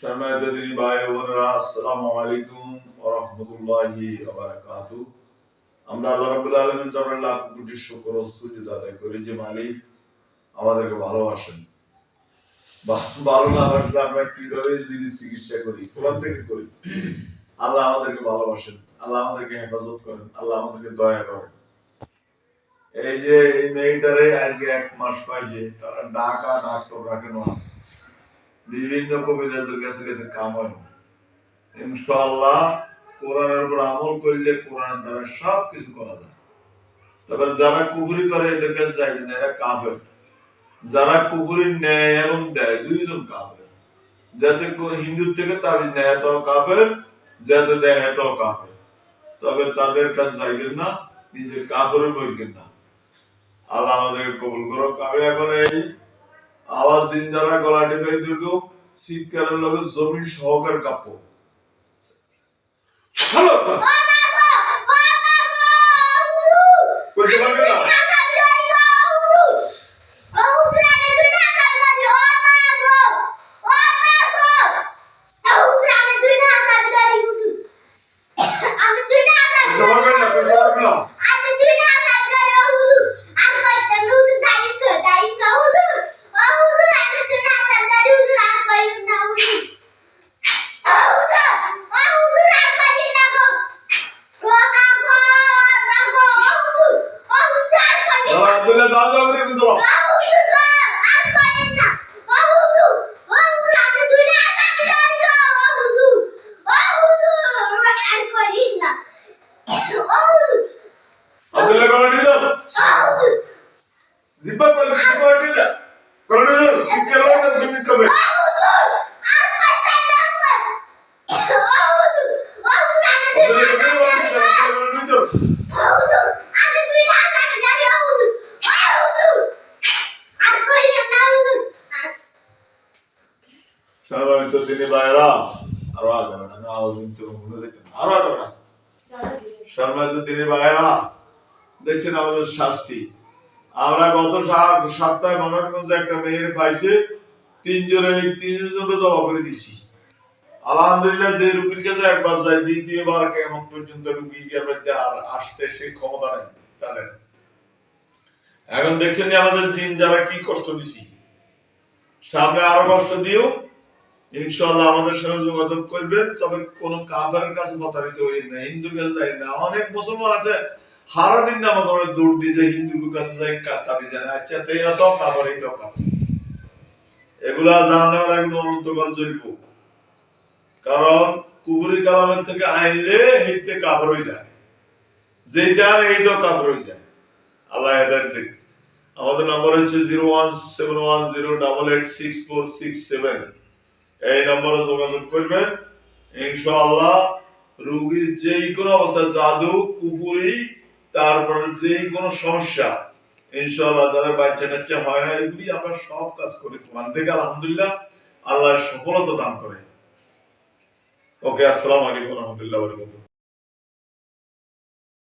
সম্মানিত দিনী ভাই ও বোনেরা, আসসালামু আলাইকুম ওয়া রাহমাতুল্লাহি ওয়া বারাকাতুহু। আমরা আল্লাহ রাব্বুল আলামিনের দরবারে লাখ কোটি শুকর ও সুজুদ আদায় করি যে মালিক আমাদেরকে ভালোবাসেন। ভালো না বাসলে আমরা কিভাবে জিনিস চিকিৎসা করি? কোরআন থেকে করি। আল্লাহ আমাদেরকে ভালোবাসেন, আল্লাহ আমাদেরকে হেফাজত করেন, আল্লাহ আমাদেরকে দয়া করেন। এই যে এই মেয়েটারে আজকে 1 মাস পাইছে, তারা ঢাকা ডাক্তার রাখেন না, বিভিন্ন কবিরাজের কাছে কাছে কাম হয় না। ইনশাআল্লাহ কোরআনের উপর আমল করলে কোরআনের দ্বারা সব কিছু করা যায়। তবে যারা কুফরি করে এদের কাছে যাইবেন না, এরা কাফের। যারা কুফরি নেয় এবং দেয় দুইজন কাফের। যাতে হিন্দুর থেকে তাবিজ নেয় এটাও কাফের, যাতে দেয় এটাও কাফের। তবে তাদের কাছে যাইবেন না, নিজে কাফেরও বলবেন না। আল্লাহ আমাদেরকে কবুল করুক। আমি এখন এই আওয়াজ দিন যারা গলা টিপে দীর্ঘ শীতকালের লোকের জমিন সহকার কাপ্য। হ্যালো করতে পারবে না। দেখছেন আমাদের শাস্তি। আমরা গত সপ্তাহে মনোরগঞ্জে একটা মেয়ের পাইছে, তিনজনকে জমা করে দিচ্ছি। আলহামদুলিল্লাহ, যে রুগীর কাছে একবার যায়, দ্বিতীয়বার কেমন পর্যন্ত রুগীকে আর আসতে সেই ক্ষমতা নেই তাদের। এখন দেখছেন আমাদের জিন যারা কি কষ্ট দিছি, সামনে আরো কষ্ট দিও। ইনশাআল্লাহ আমাদের সঙ্গে যোগাযোগ করবেন। তবে কোন কাফেরের কাছে প্রতারিত হই না, হিন্দুর কাছে যাই না। অনেক মুসলমান আছে হারাদিন নামাজ পড়ে দৌড় দিয়ে যায় হিন্দুর কাছে যায়, তাবিজ জানে। আচ্ছা তো এরা তো কাফের, এই তো কাফের। এগুলা জানানোর একদম অনন্তকাল চলব। কারণ কুফরি কালামের থেকে আইলে এইতে কাফের হয়ে যায়, যেটা এই তো কাফের হয়ে যায়। আল্লাহ হেদায়েত দিক। আমাদের নম্বর হচ্ছে 01710886467। এই নম্বরে যোগাযোগ করবেন। ইনশাআল্লাহ রোগীর যেই কোনো অবস্থা, জাদু, কুফরি, তারপরে যেই কোনো সমস্যা, ইনশাআল্লাহ যাদের বাচ্চা টাচ্চা হয় না, এগুলি আমরা সব কাজ করি কোরআন থেকে। আলহামদুলিল্লাহ, আল্লাহ সফলতা দান করে। ওকে, আসসালামু আলাইকুম ওয়া রাহমাতুল্লাহি ওয়া বারাকাতুহু।